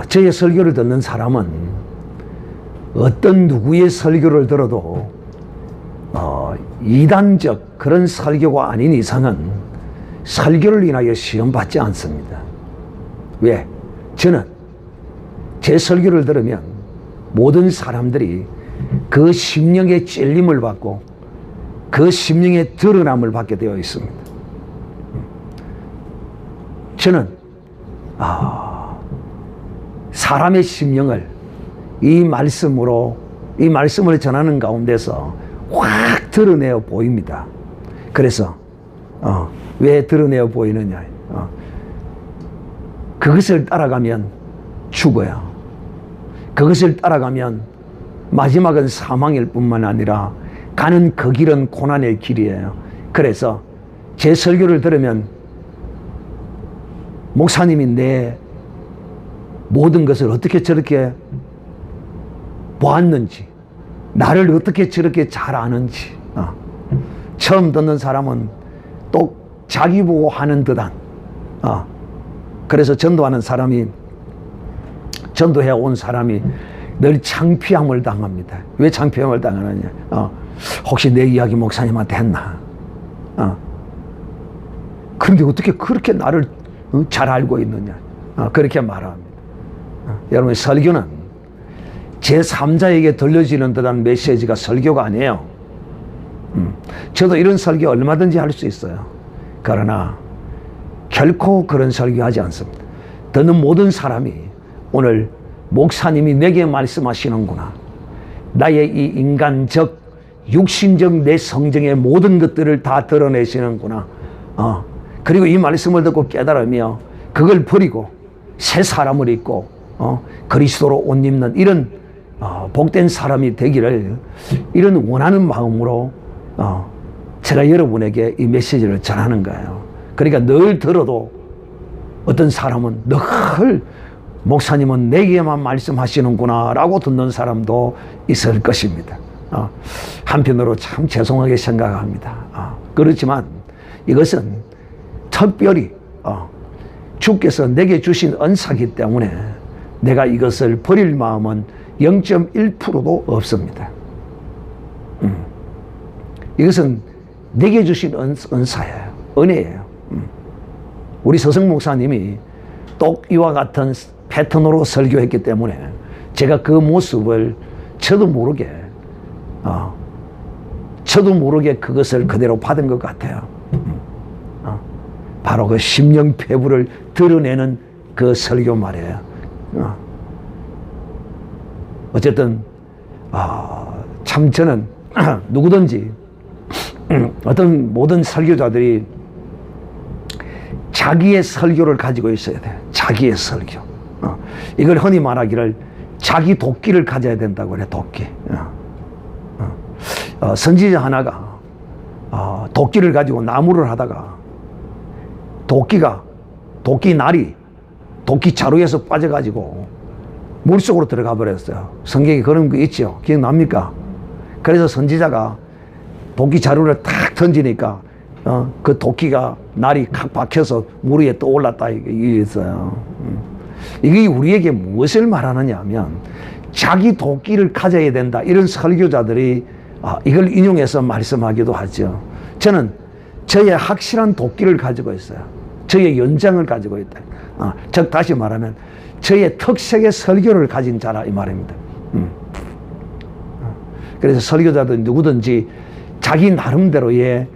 저의 설교를 듣는 사람은 어떤 누구의 설교를 들어도 이단적 그런 설교가 아닌 이상은 설교를 인하여 시험받지 않습니다. 왜? 저는 제 설교를 들으면 모든 사람들이 그 심령의 찔림을 받고 그 심령의 드러남을 받게 되어 있습니다. 저는 사람의 심령을 이 말씀을 전하는 가운데서 확 드러내어 보입니다. 그래서 왜 드러내어 보이느냐? 그것을 따라가면 죽어요. 그것을 따라가면 마지막은 사망일 뿐만 아니라 가는 그 길은 고난의 길이에요. 그래서 제 설교를 들으면 목사님이 내 모든 것을 어떻게 저렇게 보았는지, 나를 어떻게 저렇게 잘 아는지, 처음 듣는 사람은 또 자기 보고 하는 듯한, 그래서 전도해 온 사람이 늘 창피함을 당합니다. 왜 창피함을 당하느냐? 혹시 내 이야기 목사님한테 했나? 그런데 어떻게 그렇게 나를 잘 알고 있느냐? 그렇게 말합니다. 여러분, 설교는 제3자에게 들려지는 듯한 메시지가 설교가 아니에요. 저도 이런 설교 얼마든지 할 수 있어요. 그러나 결코 그런 설교하지 않습니다. 듣는 모든 사람이 오늘 목사님이 내게 말씀하시는구나, 나의 이 인간적 육신적 내 성정의 모든 것들을 다 드러내시는구나, 그리고 이 말씀을 듣고 깨달으며 그걸 버리고 새 사람을 입고 그리스도로 옷 입는 이런 복된 사람이 되기를, 이런 원하는 마음으로 제가 여러분에게 이 메시지를 전하는 거예요. 그러니까 늘 들어도 어떤 사람은 늘 목사님은 내게만 말씀하시는구나 라고 듣는 사람도 있을 것입니다. 한편으로 참 죄송하게 생각합니다. 그렇지만 이것은 특별히 주께서 내게 주신 은사이기 때문에 내가 이것을 버릴 마음은 0.1%도 없습니다. 이것은 내게 주신 은사예요. 은혜예요. 우리 서성 목사님이 똑 이와 같은 패턴으로 설교했기 때문에 제가 그 모습을 저도 모르게 그것을 그대로 받은 것 같아요. 바로 그 심령폐부를 드러내는 그 설교 말이에요. 어쨌든 참 저는 누구든지 어떤 모든 설교자들이 자기의 설교를 가지고 있어야 돼요. 자기의 설교. 이걸 흔히 말하기를 자기 도끼를 가져야 된다고 그래. 도끼. 선지자 하나가 도끼를 가지고 나무를 하다가 도끼 자루에서 빠져가지고 물속으로 들어가 버렸어요. 성경에 그런 거 있죠. 기억납니까? 그래서 선지자가 도끼 자루를 탁 던지니까 그 도끼가 날이 칵 박혀서 물 위에 떠올랐다 이게 있어요. 이게 우리에게 무엇을 말하느냐 하면 자기 도끼를 가져야 된다, 이런 설교자들이 이걸 인용해서 말씀하기도 하죠. 저는 저의 확실한 도끼를 가지고 있어요. 저의 연장을 가지고 있다. 즉 다시 말하면 저의 특색의 설교를 가진 자라 이 말입니다. 그래서 설교자들 누구든지 자기 나름대로의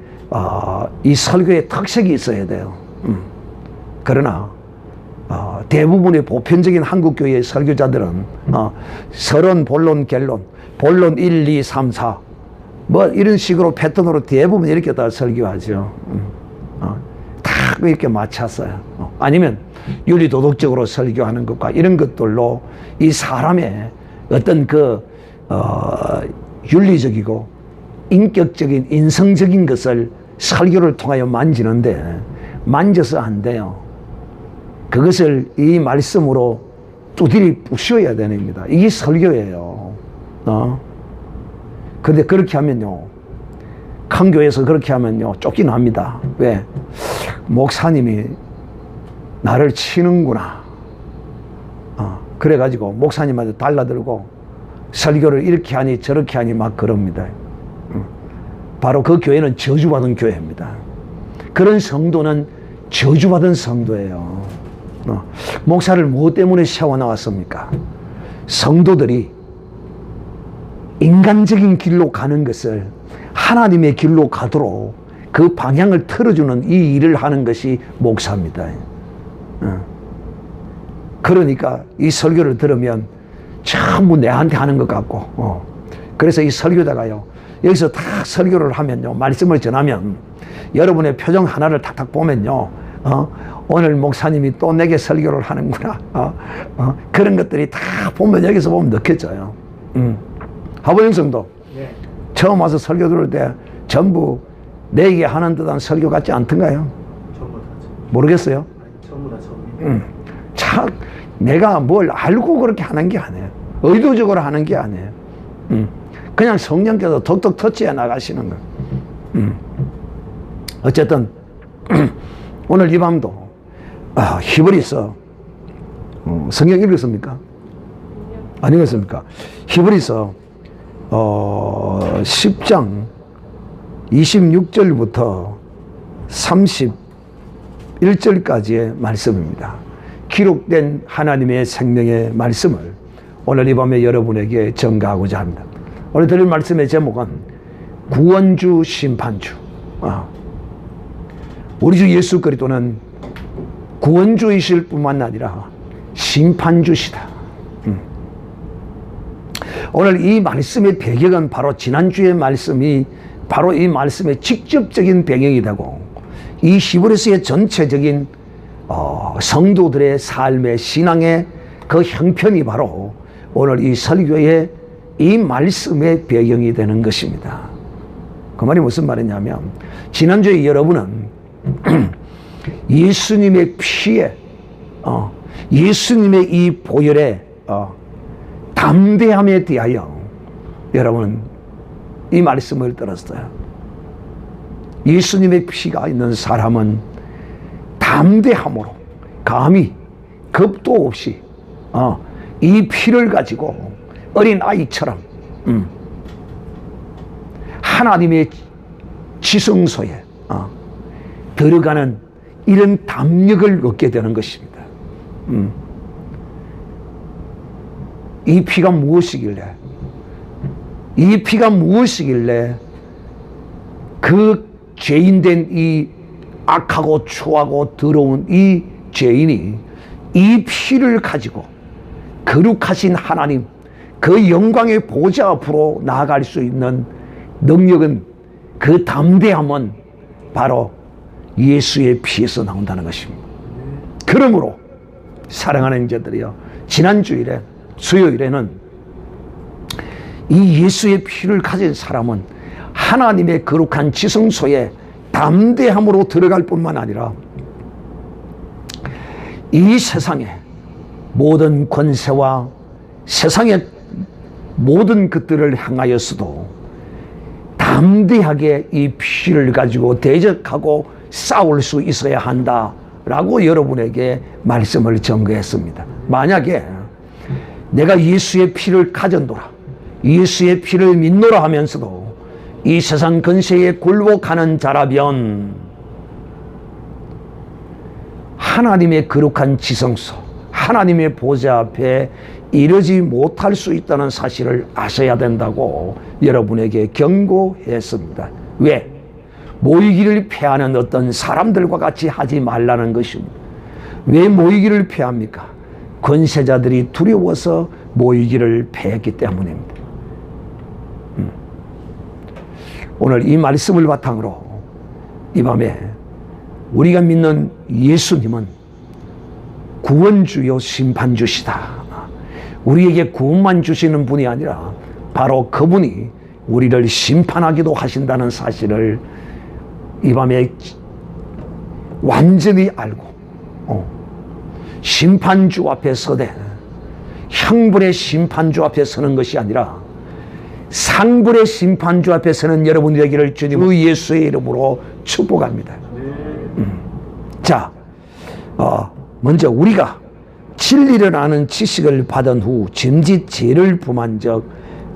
이 설교의 특색이 있어야 돼요. 그러나 대부분의 보편적인 한국교회의 설교자들은 서론, 본론, 결론, 본론 1, 2, 3, 4 뭐 이런 식으로 패턴으로 대부분 이렇게 다 설교하죠. 다 이렇게 맞췄어요. 아니면 윤리도덕적으로 설교하는 것과 이런 것들로 이 사람의 어떤 그 윤리적이고 인격적인 인성적인 것을 설교를 통하여 만지는데 만져서 안 돼요. 그것을 이 말씀으로 두드리 부셔야 됩니다. 이게 설교예요. 근데 그렇게 하면요, 큰 교회에서 그렇게 하면요 쫓겨납니다. 왜? 목사님이 나를 치는구나. 그래가지고 목사님한테 달라들고 설교를 이렇게 하니 저렇게 하니 막 그럽니다. 바로 그 교회는 저주받은 교회입니다. 그런 성도는 저주받은 성도예요. 목사를 무엇 때문에 세워나왔습니까? 성도들이 인간적인 길로 가는 것을 하나님의 길로 가도록 그 방향을 틀어주는 이 일을 하는 것이 목사입니다. 그러니까 이 설교를 들으면 전부 내한테 하는 것 같고, 그래서 이 설교자가요, 여기서 딱 설교를 하면요, 말씀을 전하면 여러분의 표정 하나를 탁탁 보면요, 오늘 목사님이 또 내게 설교를 하는구나, 그런 것들이 다 보면 여기서 보면 느껴져요. 하보영 성도, 네. 처음 와서 설교 들을 때 전부 내게 하는 듯한 설교 같지 않던가요? 전부 다 모르겠어요? 아니, 전부 다 전부. 참 내가 뭘 알고 그렇게 하는 게 아니에요. 의도적으로 하는 게 아니에요. 그냥 성령께서 덕덕 터치해 나가시는 거예요. 어쨌든 오늘 이 밤도 히브리서 성경 읽었습니까? 안 읽었습니까? 히브리서 10장 26절부터 31절까지의 말씀입니다. 기록된 하나님의 생명의 말씀을 오늘 이 밤에 여러분에게 전가하고자 합니다. 오늘 드릴 말씀의 제목은 구원주 심판주. 우리 주 예수 그리스도는 구원주이실 뿐만 아니라 심판주시다. 오늘 이 말씀의 배경은 바로 지난주의 말씀이 바로 이 말씀의 직접적인 배경이 되고, 이 히브리서의 전체적인 성도들의 삶의 신앙의 그 형편이 바로 오늘 이 설교의 이 말씀의 배경이 되는 것입니다. 그 말이 무슨 말이냐면, 지난주에 여러분은 예수님의 피에 예수님의 이 보혈의 담대함에 대하여 여러분은 이 말씀을 들었어요. 예수님의 피가 있는 사람은 담대함으로 감히 겁도 없이 이 피를 가지고 어린 아이처럼 하나님의 지성소에 들어가는 이런 담력을 얻게 되는 것입니다. 이 피가 무엇이길래, 이 피가 무엇이길래 그 죄인된 이 악하고 추하고 더러운 이 죄인이 이 피를 가지고 거룩하신 하나님 그 영광의 보좌 앞으로 나아갈 수 있는 능력은, 그 담대함은 바로 예수의 피에서 나온다는 것입니다. 그러므로 사랑하는 자들이여, 지난 주일에 수요일에는 이 예수의 피를 가진 사람은 하나님의 거룩한 지성소에 담대함으로 들어갈 뿐만 아니라 이 세상의 모든 권세와 세상의 모든 것들을 향하여서도 담대하게 이 피를 가지고 대적하고 싸울 수 있어야 한다라고 여러분에게 말씀을 전거했습니다. 만약에 내가 예수의 피를 가졌노라, 예수의 피를 믿노라 하면서도 이 세상 권세에 굴복하는 자라면 하나님의 거룩한 지성소, 하나님의 보좌 앞에 이르지 못할 수 있다는 사실을 아셔야 된다고 여러분에게 경고했습니다. 왜? 모이기를 패하는 어떤 사람들과 같이 하지 말라는 것입니다. 왜 모이기를 패합니까? 권세자들이 두려워서 모이기를 패했기 때문입니다. 오늘 이 말씀을 바탕으로 이 밤에 우리가 믿는 예수님은 구원주요 심판주시다. 우리에게 구원만 주시는 분이 아니라 바로 그분이 우리를 심판하기도 하신다는 사실을 이 밤에 완전히 알고 심판주 앞에 서되 형벌의 심판주 앞에 서는 것이 아니라 상불의 심판주 앞에 서는 여러분 되기를 주님 예수의 이름으로 축복합니다. 자, 먼저 우리가 진리를 아는 지식을 받은 후 짐짓 죄를 범한 적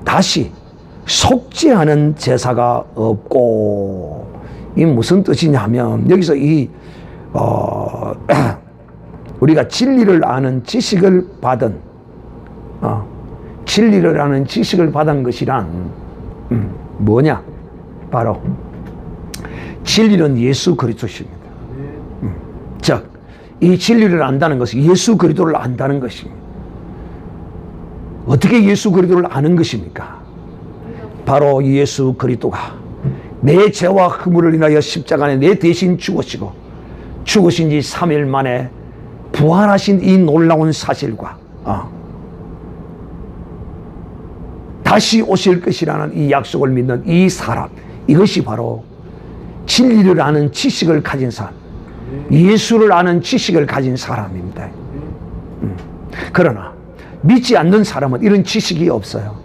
다시 속죄하는 제사가 없고, 이 무슨 뜻이냐면 여기서 우리가 진리를 아는 지식을 받은 진리를 아는 지식을 받은 것이란 뭐냐? 바로 진리는 예수 그리스도십니다. 즉, 이 진리를 안다는 것은 예수 그리스도를 안다는 것입니다. 어떻게 예수 그리스도를 아는 것입니까? 바로 예수 그리스도가 내 죄와 허물을 인하여 십자가에 내 대신 죽으시고 죽으신 지 3일 만에 부활하신 이 놀라운 사실과 다시 오실 것이라는 이 약속을 믿는 이 사람, 이것이 바로 진리를 아는 지식을 가진 사람, 예수를 아는 지식을 가진 사람입니다. 그러나 믿지 않는 사람은 이런 지식이 없어요.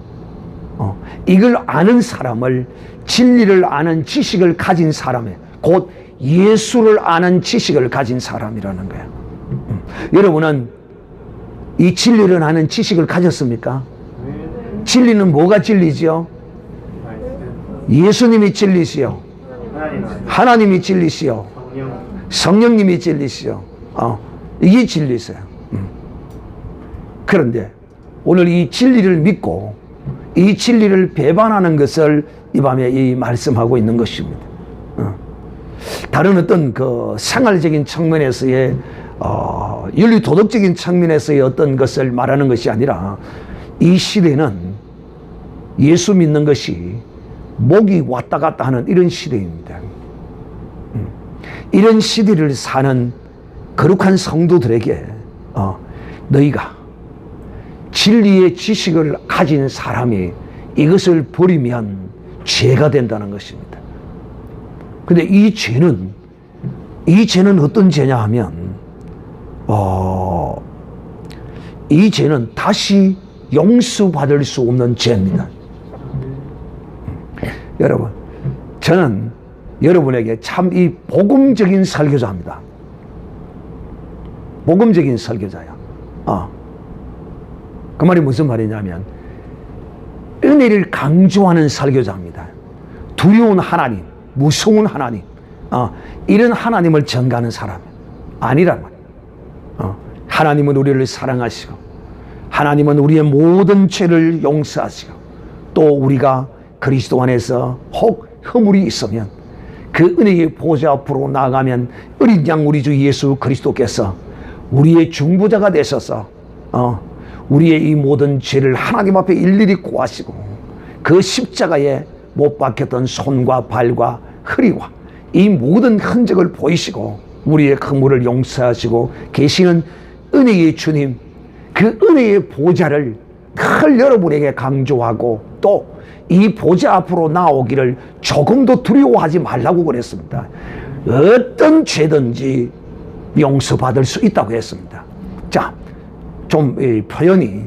이걸 아는 사람을, 진리를 아는 지식을 가진 사람에, 곧 예수를 아는 지식을 가진 사람이라는 거예요. 여러분은 이 진리를 아는 지식을 가졌습니까? 진리는 뭐가 진리지요? 예수님이 진리시요, 하나님이 진리시요, 성령님이 진리시요. 이게 진리세요. 그런데 오늘 이 진리를 믿고 이 진리를 배반하는 것을 이 밤에 이 말씀하고 있는 것입니다. 다른 어떤 그 생활적인 측면에서의 윤리 도덕적인 측면에서의 어떤 것을 말하는 것이 아니라, 이 시대는 예수 믿는 것이 목이 왔다 갔다 하는 이런 시대입니다. 이런 시대를 사는 거룩한 성도들에게 너희가 진리의 지식을 가진 사람이 이것을 버리면 죄가 된다는 것입니다. 근데 이 죄는 어떤 죄냐 하면 이 죄는 다시 용서받을 수 없는 죄입니다. 여러분, 저는 여러분에게 참 이 복음적인 설교자입니다. 복음적인 설교자야. 그 말이 무슨 말이냐면 은혜를 강조하는 설교자입니다. 두려운 하나님, 무서운 하나님, 이런 하나님을 전가하는 사람 아니란 말이에요. 하나님은 우리를 사랑하시고, 하나님은 우리의 모든 죄를 용서하시고, 또 우리가 그리스도 안에서 혹 허물이 있으면 그 은혜의 보좌 앞으로 나아가면 어린 양 우리 주 예수 그리스도께서 우리의 중보자가 되셔서 우리의 이 모든 죄를 하나님 앞에 일일이 고하시고, 그 십자가에 못 박혔던 손과 발과 허리와 이 모든 흔적을 보이시고 우리의 허물을 용서하시고 계시는 은혜의 주님, 그 은혜의 보좌를 늘 여러분에게 강조하고, 또 이 보좌 앞으로 나오기를 조금도 두려워하지 말라고 그랬습니다. 어떤 죄든지 용서받을 수 있다고 했습니다. 자, 좀 이 표현이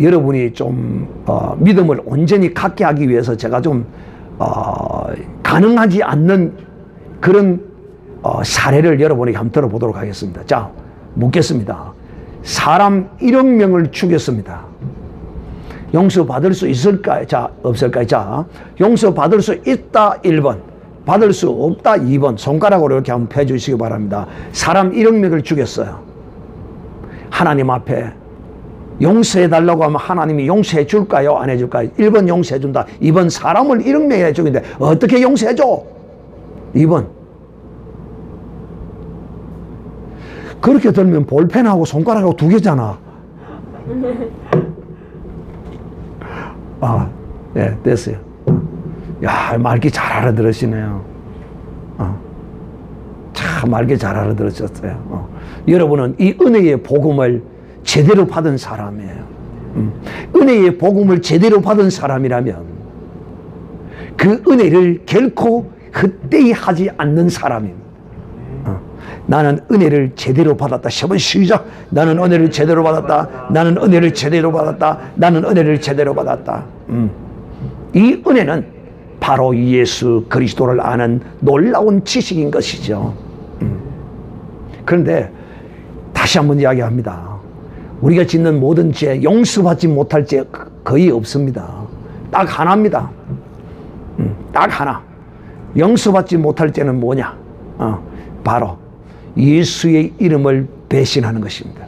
여러분이 좀 믿음을 온전히 갖게 하기 위해서 제가 좀 가능하지 않는 그런 사례를 여러분에게 한번 들어보도록 하겠습니다. 자, 묻겠습니다. 사람 1억 명을 죽였습니다. 용서받을 수 있을까요? 자, 없을까요? 자, 용서받을 수 있다 1번, 받을 수 없다 2번. 손가락으로 이렇게 한번 펴주시기 바랍니다. 사람 1억 명을 죽였어요. 하나님 앞에 용서해달라고 하면 하나님이 용서해 줄까요? 안 해줄까요? 1번 용서해 준다. 2번 사람을 1억 명이나 죽인데 어떻게 용서해 줘? 2번. 그렇게 들면 볼펜하고 손가락하고 2개잖아. 네, 됐어요. 야, 말기 잘 알아들으시네요. 참 말기 잘 알아들으셨어요. 여러분은 이 은혜의 복음을 제대로 받은 사람이에요. 은혜의 복음을 제대로 받은 사람이라면 그 은혜를 결코 헛되이 하지 않는 사람입니다. 나는 은혜를 제대로 받았다. 10번 시작. 나는 은혜를 제대로 받았다. 나는 은혜를 제대로 받았다. 나는 은혜를 제대로 받았다. 이 은혜는 바로 예수 그리스도를 아는 놀라운 지식인 것이죠. 그런데 다시 한번 이야기합니다. 우리가 짓는 모든 죄, 용서받지 못할 죄 거의 없습니다. 딱 하나입니다. 딱 하나. 용서받지 못할 죄는 뭐냐? 바로 예수의 이름을 배신하는 것입니다.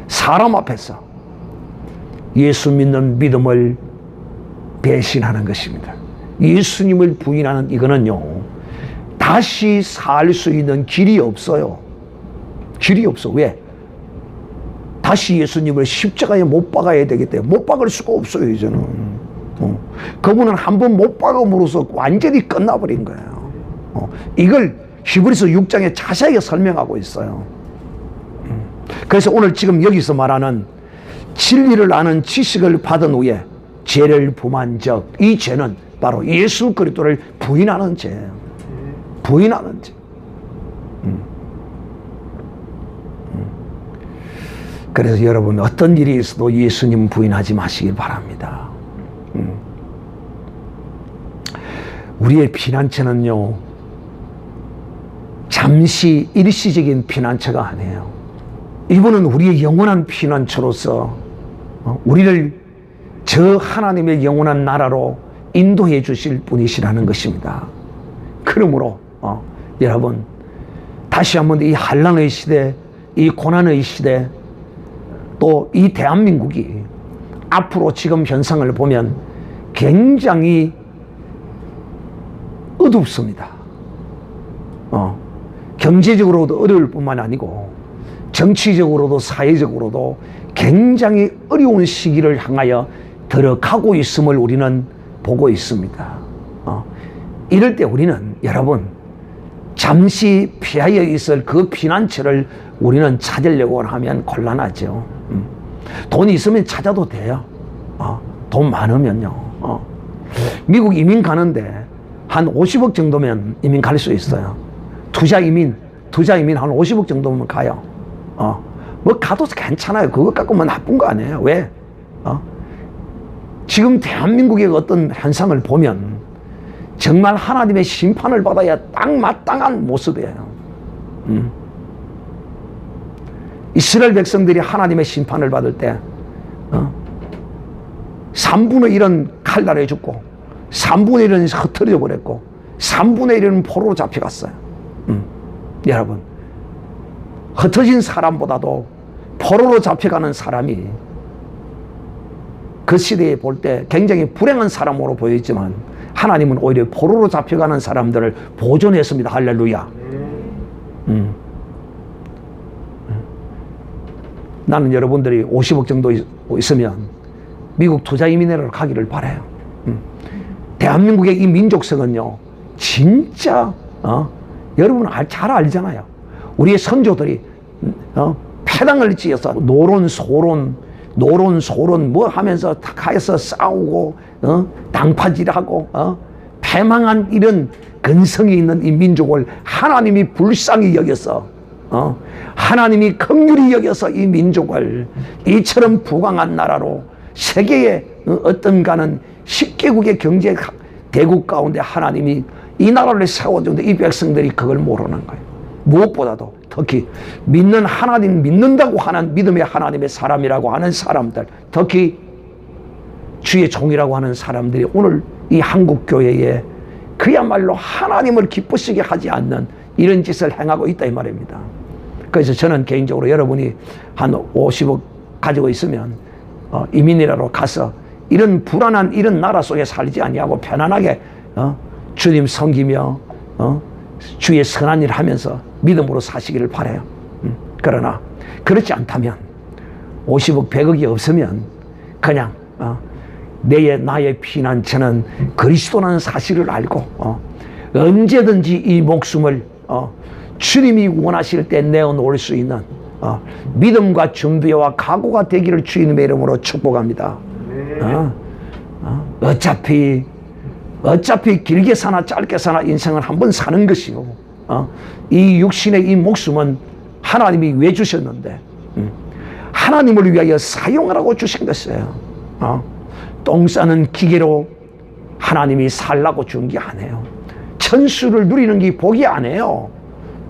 사람 앞에서 예수 믿는 믿음을 배신하는 것입니다. 예수님을 부인하는 이거는요, 다시 살 수 있는 길이 없어요. 길이 없어. 왜? 다시 예수님을 십자가에 못 박아야 되기 때문에 못 박을 수가 없어요, 이제는. 그분은 한 번 못 박음으로써 완전히 끝나버린 거예요. 이걸 히브리서 6장에 자세하게 설명하고 있어요. 그래서 오늘 지금 여기서 말하는 진리를 아는 지식을 받은 후에 죄를 범한 적, 이 죄는 바로 예수 그리스도를 부인하는 죄예요. 부인하는 죄. 그래서 여러분, 어떤 일이 있어도 예수님 부인하지 마시길 바랍니다. 우리의 피난처는요, 잠시 일시적인 피난처가 아니에요. 이분은 우리의 영원한 피난처로서 우리를 저 하나님의 영원한 나라로 인도해 주실 분이시라는 것입니다. 그러므로 여러분, 다시 한번 이 한란의 시대, 이 고난의 시대, 또 이 대한민국이 앞으로 지금 현상을 보면 굉장히 어둡습니다. 경제적으로도 어려울 뿐만 아니고 정치적으로도 사회적으로도 굉장히 어려운 시기를 향하여 들어가고 있음을 우리는 보고 있습니다. 이럴 때 우리는 여러분, 잠시 피하여 있을 그 피난처를 우리는 찾으려고 하면 곤란하죠. 돈이 있으면 찾아도 돼요. 돈 많으면요. 미국 이민 가는데 한 50억 정도면 이민 갈 수 있어요. 투자 이민 한 50억 정도면 가요. 뭐 가도 괜찮아요. 그것 갖고 뭐 나쁜 거 아니에요. 왜? 지금 대한민국의 어떤 현상을 보면 정말 하나님의 심판을 받아야 딱 마땅한 모습이에요. 이스라엘 백성들이 하나님의 심판을 받을 때 3분의 1은 칼날에 죽고 3분의 1은 흩어져 버렸고 3분의 1은 포로로 잡혀갔어요. 여러분, 흩어진 사람보다도 포로로 잡혀가는 사람이 그 시대에 볼 때 굉장히 불행한 사람으로 보였지만 하나님은 오히려 포로로 잡혀가는 사람들을 보존했습니다. 할렐루야. 나는 여러분들이 50억 정도 있으면 미국 투자 이민회로 가기를 바라요. 대한민국의 이 민족성은요, 진짜 여러분 잘 알잖아요. 우리의 선조들이 패당을 지어서 노론 소론 뭐 하면서 가서 싸우고 당파질하고 패망한 이런 근성이 있는 이 민족을 하나님이 불쌍히 여겨서 하나님이 긍휼히 여겨서 이 민족을 이처럼 부강한 나라로 세계의 어떤가는 10개국의 경제 대국 가운데 하나님이 이 나라를 세워주는데 이 백성들이 그걸 모르는 거예요. 무엇보다도 특히 믿는 하나님, 믿는다고 하는 믿음의 하나님의 사람이라고 하는 사람들, 특히 주의 종이라고 하는 사람들이 오늘 이 한국교회에 그야말로 하나님을 기쁘시게 하지 않는 이런 짓을 행하고 있다 이 말입니다. 그래서 저는 개인적으로 여러분이 한 50억 가지고 있으면 이민이라로 가서 이런 불안한 이런 나라 속에 살지 아니하고 편안하게 주님 섬기며 주의 선한 일 하면서 믿음으로 사시기를 바라요. 그러나 그렇지 않다면 50억 100억이 없으면 그냥 나의 피난처는 그리스도라는 사실을 알고 언제든지 이 목숨을 주님이 원하실 때 내어놓을 수 있는 믿음과 준비와 각오가 되기를 주님의 이름으로 축복합니다. 어차피 길게 사나 짧게 사나 인생은 한 번 사는 것이고 이 육신의 이 목숨은 하나님이 왜 주셨는데 하나님을 위하여 사용하라고 주신 것이에요. 똥 싸는 기계로 하나님이 살라고 준 게 아니에요. 천수를 누리는 게 복이 아니에요.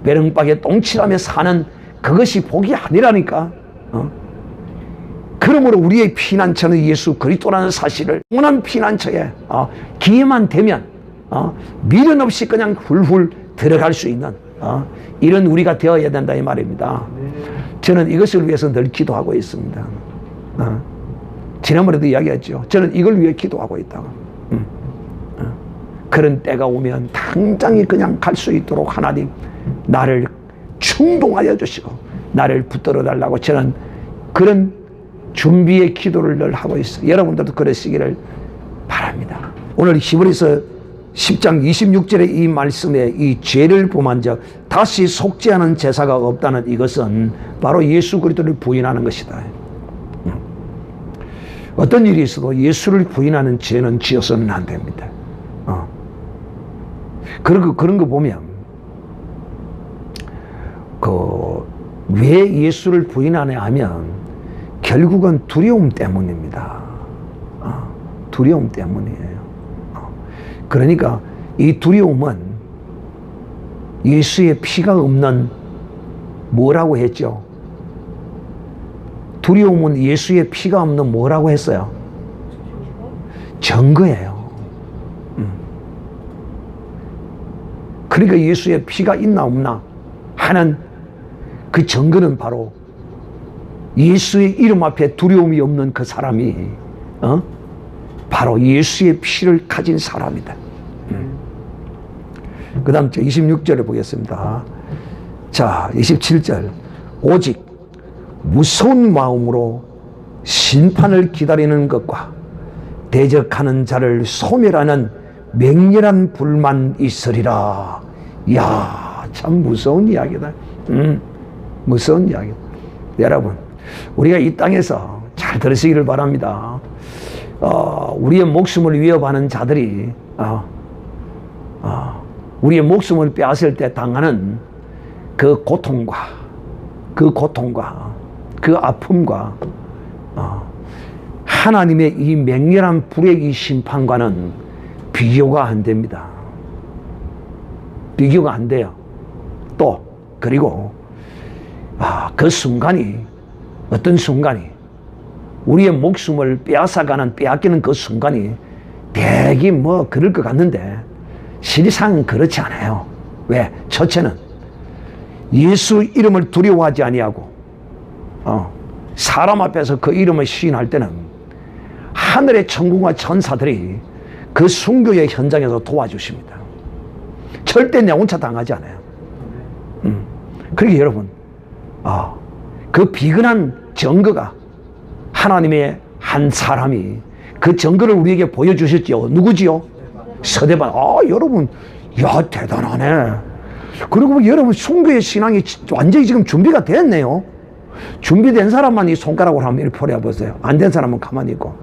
배릉박에 똥칠하며 사는 그것이 복이 아니라니까. 그러므로 우리의 피난처는 예수 그리스도라는 사실을 영원한 피난처에 기회만 되면 미련 없이 그냥 훌훌 들어갈 수 있는 이런 우리가 되어야 된다 이 말입니다. 저는 이것을 위해서 늘 기도하고 있습니다. 지난번에도 이야기했죠. 저는 이걸 위해 기도하고 있다고. 그런 때가 오면 당장에 그냥 갈 수 있도록 하나님 나를 충동하여 주시고 나를 붙들어 달라고 저는 그런 준비의 기도를 늘 하고 있어요. 여러분들도 그러시기를 바랍니다. 오늘 히브리서 10장 26절의 이 말씀에 이 죄를 범한 적 다시 속죄하는 제사가 없다는 이것은 바로 예수 그리스도를 부인하는 것이다. 어떤 일이 있어도 예수를 부인하는 죄는 지어서는 안 됩니다. 그런 거 보면 왜 예수를 부인하냐 하면 결국은 두려움 때문입니다. 두려움 때문이에요. 그러니까 이 두려움은 예수의 피가 없는 뭐라고 했죠? 두려움은 예수의 피가 없는 뭐라고 했어요? 증거예요. 그러니까 예수의 피가 있나 없나 하는 그 증거는 바로 예수의 이름 앞에 두려움이 없는 그 사람이 바로 예수의 피를 가진 사람이다. 그 다음 26절에 보겠습니다. 자, 27절. 오직 무서운 마음으로 심판을 기다리는 것과 대적하는 자를 소멸하는 맹렬한 불만 있으리라. 이야, 참 무서운 이야기다. 무서운 이야기다. 여러분, 우리가 이 땅에서 잘 들으시기를 바랍니다. 우리의 목숨을 위협하는 자들이 우리의 목숨을 빼앗을 때 당하는 그 고통과 그 아픔과 하나님의 이 맹렬한 불의 이 심판과는 비교가 안 됩니다. 비교가 안 돼요. 또 그리고 그 순간이 어떤 순간이 우리의 목숨을 빼앗기는 그 순간이 되게 뭐 그럴 것 같는데 실상은 그렇지 않아요. 왜? 첫째는 예수 이름을 두려워하지 아니하고 사람 앞에서 그 이름을 시인할 때는 하늘의 천군과 천사들이 그 순교의 현장에서 도와주십니다. 절대 내 혼자 당하지 않아요. 그러게 여러분, 그 비근한 증거가 하나님의 한 사람이 그 증거를 우리에게 보여주셨지요. 누구지요? 서대반. 여러분, 야, 대단하네. 그리고 여러분, 순교의 신앙이 완전히 지금 준비가 됐네요. 준비된 사람만 이 손가락으로 한번 이렇게 포려보세요. 안 된 사람은 가만히 있고.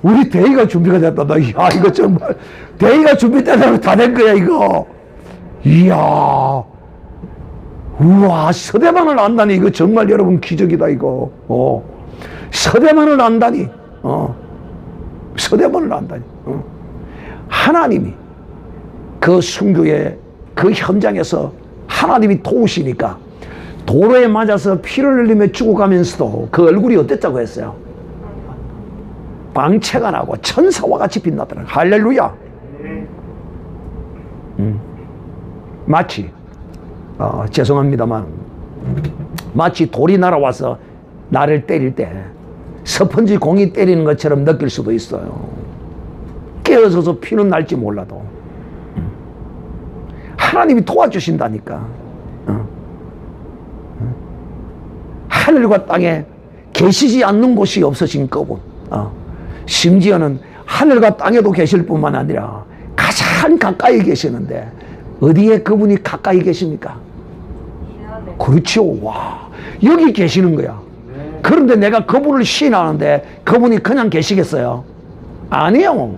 우리 대의가 준비가 됐다. 야, 이거 정말 대의가 준비된 사람 다 된 거야, 이거. 이야. 우와, 서대만을 안다니. 이거 정말 여러분 기적이다, 이거. 서대만을 안다니. 서대만을 안다니. 하나님이 그 순교의 그 현장에서 하나님이 도우시니까 도로에 맞아서 피를 흘리며 죽어가면서도 그 얼굴이 어땠다고 했어요? 광채가 나고 천사와 같이 빛나더라. 할렐루야. 마치 죄송합니다만 마치 돌이 날아와서 나를 때릴 때 스펀지 공이 때리는 것처럼 느낄 수도 있어요. 깨어져서 피는 날지 몰라도 하나님이 도와주신다니까. 하늘과 땅에 계시지 않는 곳이 없으신 그분. 심지어는 하늘과 땅에도 계실 뿐만 아니라 가장 가까이 계시는데 어디에 그분이 가까이 계십니까? 그렇죠. 와, 여기 계시는 거야. 그런데 내가 그분을 시인하는데 그분이 그냥 계시겠어요? 아니요.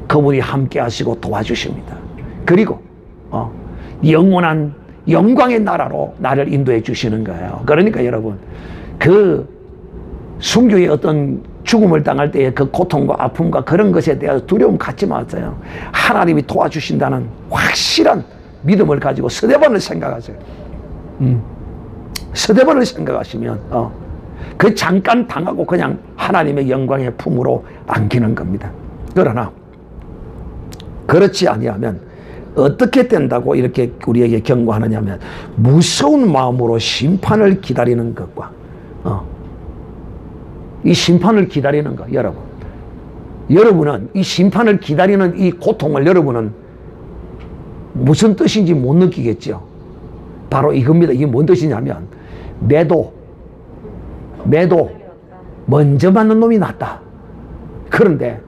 그분이 함께 하시고 도와주십니다. 그리고 영원한 영광의 나라로 나를 인도해 주시는 거예요. 그러니까 여러분, 그 순교의 어떤 죽음을 당할 때의 그 고통과 아픔과 그런 것에 대해서 두려움 갖지 마세요. 하나님이 도와주신다는 확실한 믿음을 가지고 서대반을 생각하세요. 서대반을 생각하시면 그 잠깐 당하고 그냥 하나님의 영광의 품으로 안기는 겁니다. 그러나 그렇지 아니하면 어떻게 된다고 이렇게 우리에게 경고하느냐면 무서운 마음으로 심판을 기다리는 것과 이 심판을 기다리는 것. 여러분은 이 심판을 기다리는 이 고통을 여러분은 무슨 뜻인지 못 느끼겠죠. 바로 이겁니다. 이게 뭔 뜻이냐면 매도 먼저 맞는 놈이 낫다. 그런데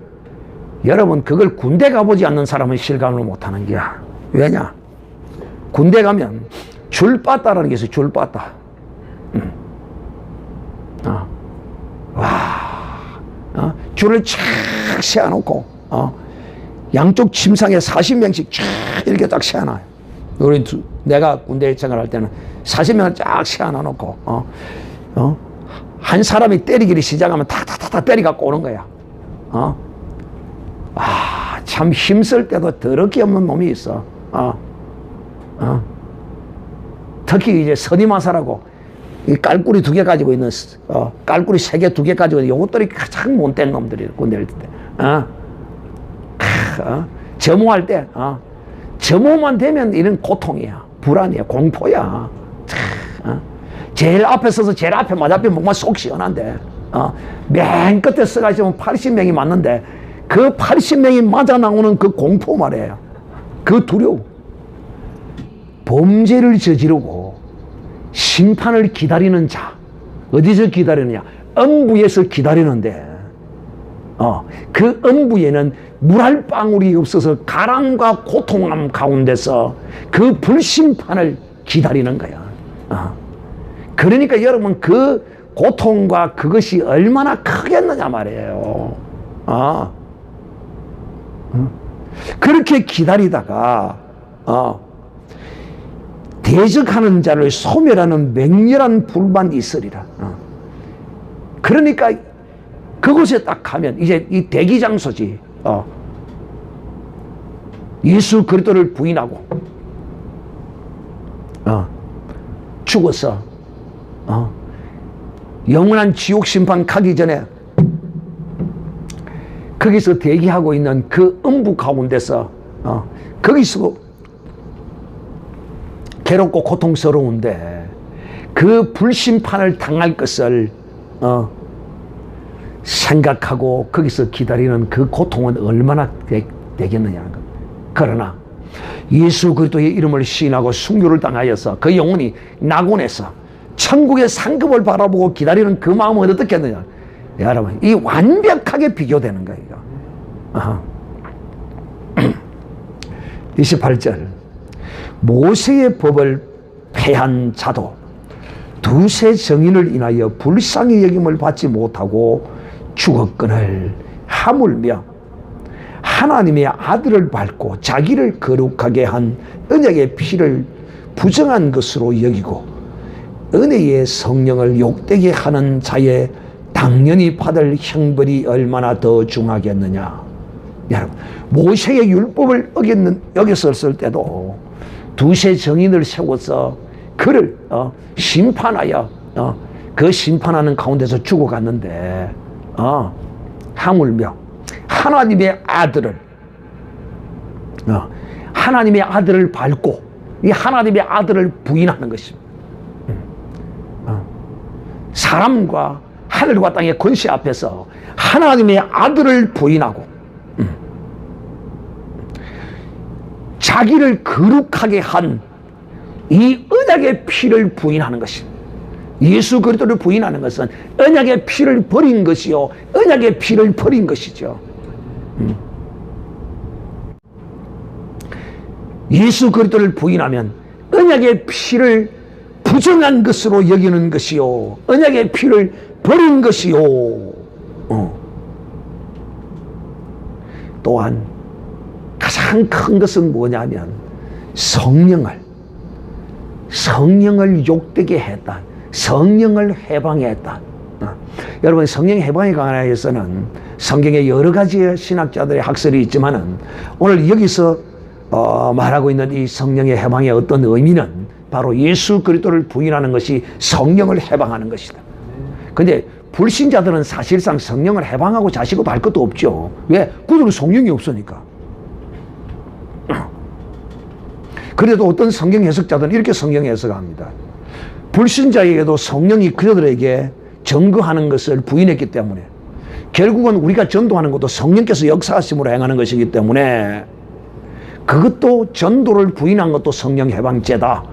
여러분 그걸 군대 가보지 않는 사람은 실감을 못하는 게야. 왜냐? 군대 가면 줄 빠따라는 게 있어요. 줄 빠따. 줄을 쫙 세워놓고 양쪽 침상에 40명씩 쫙 이렇게 딱 세워놔요. 내가 군대 생활할 때는 40명을 쫙 세워놓고 한 사람이 때리기를 시작하면 탁탁탁 때리갖고 오는 거야. 참 힘쓸 때도 더럽게 없는 놈이 있어. 특히 이제 선임하사라고 이 깔꾸리 2개 가지고 있는 깔꾸리 3개 2개 가지고 있는 요것들이 가장 못된 놈들이 군대를 때. 점호할 때 점호만 되면 이런 고통이야. 불안이야. 공포야. 제일 앞에 서서 제일 앞에 맞아보면 정말 속 시원한데 맨 끝에 서가지고 80명이 맞는데 그 80명이 맞아 나오는 그 공포 말이에요. 그 두려움. 범죄를 저지르고 심판을 기다리는 자. 어디서 기다리느냐? 음부에서 기다리는데 그 음부에는 물 한 방울이 없어서 가랑과 고통함 가운데서 그 불심판을 기다리는 거야. 그러니까 여러분 그 고통과 그것이 얼마나 크겠느냐 말이에요. 그렇게 기다리다가 대적하는 자를 소멸하는 맹렬한 불만 있으리라. 그러니까 그곳에 딱 가면 이제 이 대기 장소지. 예수 그리스도를 부인하고 죽어서 영원한 지옥 심판 가기 전에 거기서 대기하고 있는 그 음부 가운데서 거기서 괴롭고 고통스러운데 그 불심판을 당할 것을 생각하고 거기서 기다리는 그 고통은 얼마나 되겠느냐는 겁니다. 그러나 예수 그리스도의 이름을 시인하고 순교를 당하여서 그 영혼이 낙원에서 천국의 상급을 바라보고 기다리는 그 마음은 어떻겠느냐. 여러분 이 완벽하게 비교되는 거예요. 28절 모세의 법을 폐한 자도 두세 정인을 인하여 불쌍히 여김을 받지 못하고 죽었거늘 하물며 하나님의 아들을 밟고 자기를 거룩하게 한 언약의 피를 부정한 것으로 여기고 은혜의 성령을 욕되게 하는 자의 당연히 받을 형벌이 얼마나 더 중하겠느냐. 여러분 모세의 율법을 어겼었을 때도 두세 정인을 세워서 그를 심판하여 그 심판하는 가운데서 죽어갔는데 하물며 하나님의 아들을 밟고 이 하나님의 아들을 부인하는 것입니다. 사람과 하늘과 땅의 권세 앞에서 하나님의 아들을 부인하고 자기를 거룩하게 한 이 언약의 피를 부인하는 것입니다. 예수 그리스도를 부인하는 것은 언약의 피를 버린 것이요 언약의 피를 버린 것이죠. 예수 그리스도를 부인하면 언약의 피를 부정한 것으로 여기는 것이요 언약의 피를 버린 것이요. 또한 가장 큰 것은 뭐냐면 성령을 욕되게 했다. 성령을 해방했다. 여러분 성령 해방에 관해서는 성경에 여러 가지 신학자들의 학설이 있지만은 오늘 여기서 말하고 있는 이 성령의 해방의 어떤 의미는 바로 예수 그리스도를 부인하는 것이 성령을 해방하는 것이다. 근데 불신자들은 사실상 성령을 해방하고 자시고 할 것도 없죠. 왜? 그들은 성령이 없으니까. 그래도 어떤 성경 해석자들은 이렇게 성경 해석합니다. 불신자에게도 성령이 그들에게 증거하는 것을 부인했기 때문에 결국은 우리가 전도하는 것도 성령께서 역사하심으로 행하는 것이기 때문에 그것도 전도를 부인한 것도 성령 해방죄다.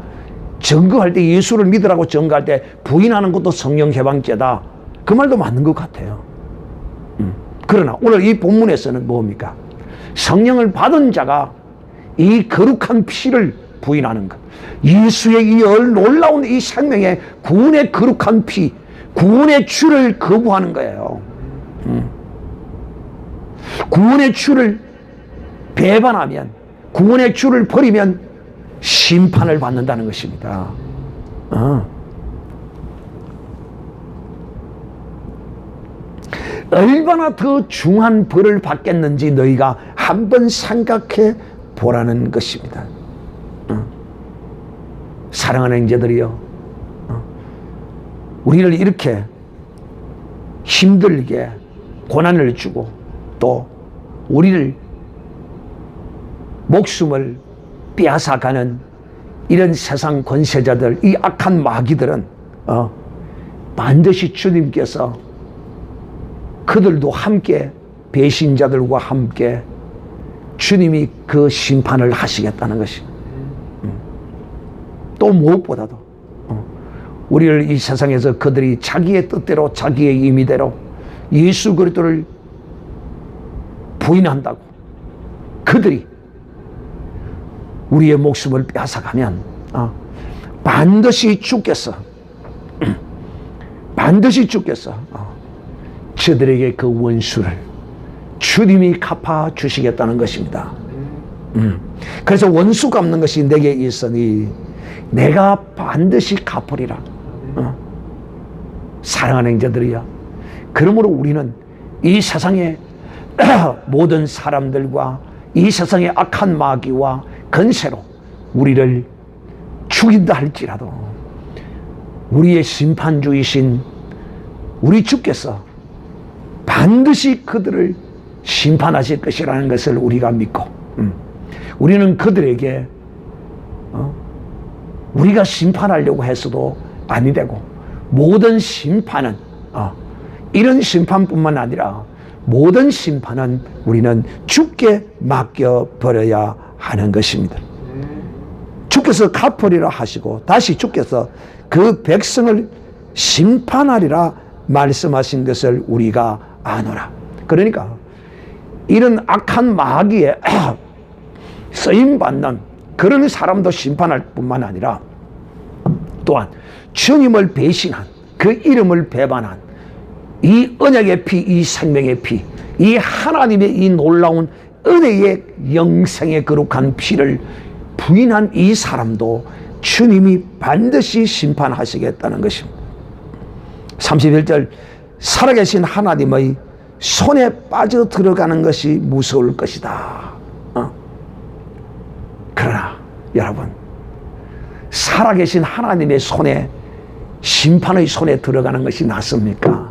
증거할 때 예수를 믿으라고 증거할 때 부인하는 것도 성령 해방죄다. 그 말도 맞는 것 같아요. 그러나 오늘 이 본문에서는 뭡니까? 성령을 받은 자가 이 거룩한 피를 부인하는 것. 예수의 이 놀라운 이 생명의 구원의 거룩한 피, 구원의 주를 거부하는 거예요. 구원의 주를 배반하면, 구원의 주를 버리면 심판을 받는다는 것입니다. 얼마나 더 중한 벌을 받겠는지 너희가 한번 생각해 보라는 것입니다. 사랑하는 형제들이요, 우리를 이렇게 힘들게 고난을 주고 또 우리를 목숨을 빼앗아가는 이런 세상 권세자들, 이 악한 마귀들은 반드시 주님께서 그들도 함께 배신자들과 함께 주님이 그 심판을 하시겠다는 것입니다. 또 무엇보다도 우리를 이 세상에서 그들이 자기의 뜻대로 자기의 임의대로 예수 그리스도를 부인한다고 그들이 우리의 목숨을 빼앗아가면 반드시 죽겠어. 반드시 죽겠어. 저들에게 그 원수를 주님이 갚아 주시겠다는 것입니다. 그래서 원수 갚는 것이 내게 있으니 내가 반드시 갚으리라. 사랑하는 형제들이여, 그러므로 우리는 이 세상의 모든 사람들과 이 세상의 악한 마귀와 건세로 우리를 죽인다 할지라도 우리의 심판주이신 우리 주께서 반드시 그들을 심판하실 것이라는 것을 우리가 믿고 우리는 그들에게 우리가 심판하려고 했어도 아니 되고, 모든 심판은 이런 심판뿐만 아니라 모든 심판은 우리는 주께 맡겨버려야 하는 것입니다. 주께서 갚으리라 하시고 다시 주께서 그 백성을 심판하리라 말씀하신 것을 우리가 아노라. 그러니까 이런 악한 마귀에 쓰임받는 그런 사람도 심판할 뿐만 아니라 또한 주님을 배신한, 그 이름을 배반한 이 언약의 피, 이 생명의 피, 이 하나님의 이 놀라운 은혜의 영생의 거룩한 피를 부인한 이 사람도 주님이 반드시 심판하시겠다는 것입니다. 31절, 살아계신 하나님의 손에 빠져 들어가는 것이 무서울 것이다. 그러나 여러분, 살아계신 하나님의 손에, 심판의 손에 들어가는 것이 낫습니까?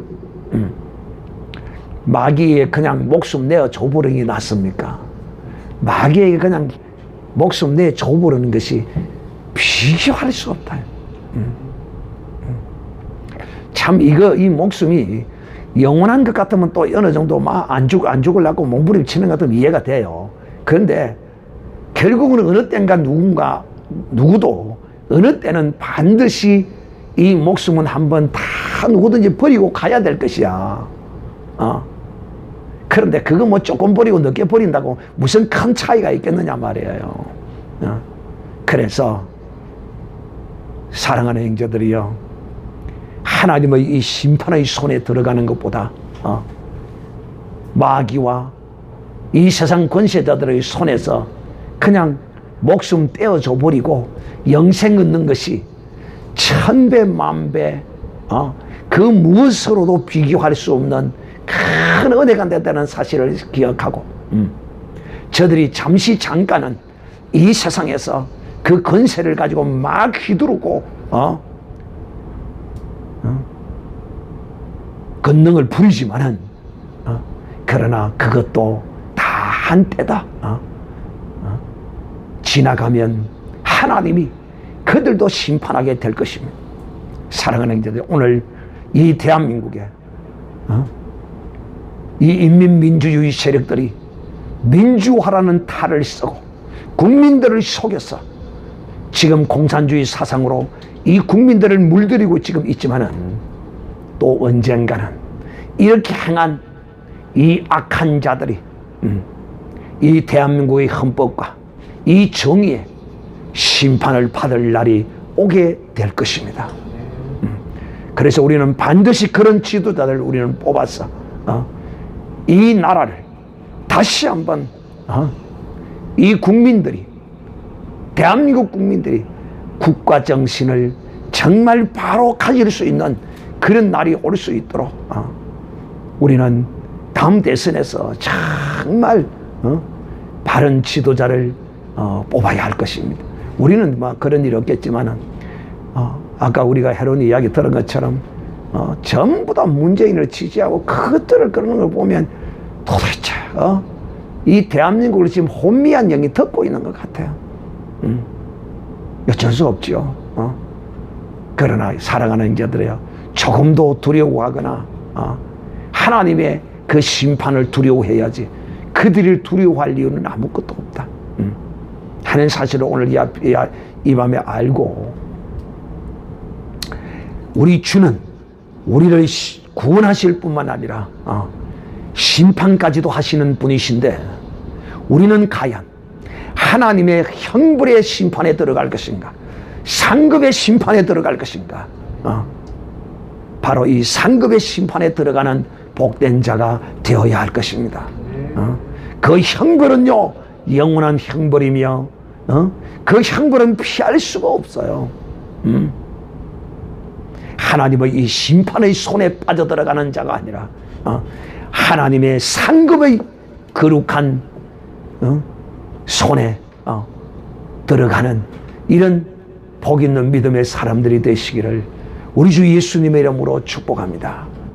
마귀에 그냥 목숨 내어 줘버리는 게 낫습니까? 마귀에게 그냥 목숨 내어 줘버리는 것이 비교할 수 없다. 참 이 목숨이 영원한 것 같으면 또 어느 정도 안 죽으려고 몸부림치는 것 같으면 이해가 돼요. 그런데 결국은 어느 때인가 누구도 어느 때는 반드시 이 목숨은 한번 다 누구든지 버리고 가야 될 것이야. 그런데 그거 뭐 조금 버리고 늦게 버린다고 무슨 큰 차이가 있겠느냐 말이에요. 그래서 사랑하는 형제들이요, 하나님의 이 심판의 손에 들어가는 것보다 마귀와 이 세상 권세자들의 손에서 그냥 목숨 떼어줘 버리고 영생 얻는 것이 천배 만배 그 무엇으로도 비교할 수 없는 큰 은혜가 됐다는 사실을 기억하고 저들이 잠시 잠깐은 이 세상에서 그 권세를 가지고 막 휘두르고 권능을 부리지만은 그러나 그것도 다 한때다. 지나가면 하나님이 그들도 심판하게 될 것입니다. 사랑하는 형제들, 오늘 이 대한민국에 이 인민민주주의 세력들이 민주화라는 탈을 쓰고 국민들을 속여서 지금 공산주의 사상으로 이 국민들을 물들이고 지금 있지만은 또 언젠가는 이렇게 행한 이 악한 자들이 이 대한민국의 헌법과 이 정의에 심판을 받을 날이 오게 될 것입니다. 그래서 우리는 반드시 그런 지도자들을 우리는 뽑아서 이 나라를 다시 한번 이 국민들이, 대한민국 국민들이 국가 정신을 정말 바로 가질 수 있는 그런 날이 올 수 있도록 우리는 다음 대선에서 정말 바른 지도자를 뽑아야 할 것입니다. 우리는 뭐 그런 일이 없겠지만은 아까 우리가 해론 이야기 들은 것처럼 전부 다 문재인을 지지하고 그것들을 그러는 걸 보면 도대체 이 대한민국을 지금 혼미한 영이 덮고 있는 것 같아요. 어쩔 수 없지요. 그러나 사랑하는 형제들이여, 조금도 두려워하거나 하나님의 그 심판을 두려워해야지 그들을 두려워할 이유는 아무것도 없다 하는 사실을 오늘 이 밤에 알고, 우리 주는 우리를 구원하실 뿐만 아니라 심판까지도 하시는 분이신데, 우리는 과연 하나님의 형벌의 심판에 들어갈 것인가, 상급의 심판에 들어갈 것인가? 바로 이 상급의 심판에 들어가는 복된 자가 되어야 할 것입니다. 그 형벌은요, 영원한 형벌이며 그 형벌은 피할 수가 없어요. 하나님의 이 심판의 손에 빠져들어가는 자가 아니라 하나님의 상급의 거룩한 손에 들어가는 이런 복 있는 믿음의 사람들이 되시기를 우리 주 예수님의 이름으로 축복합니다.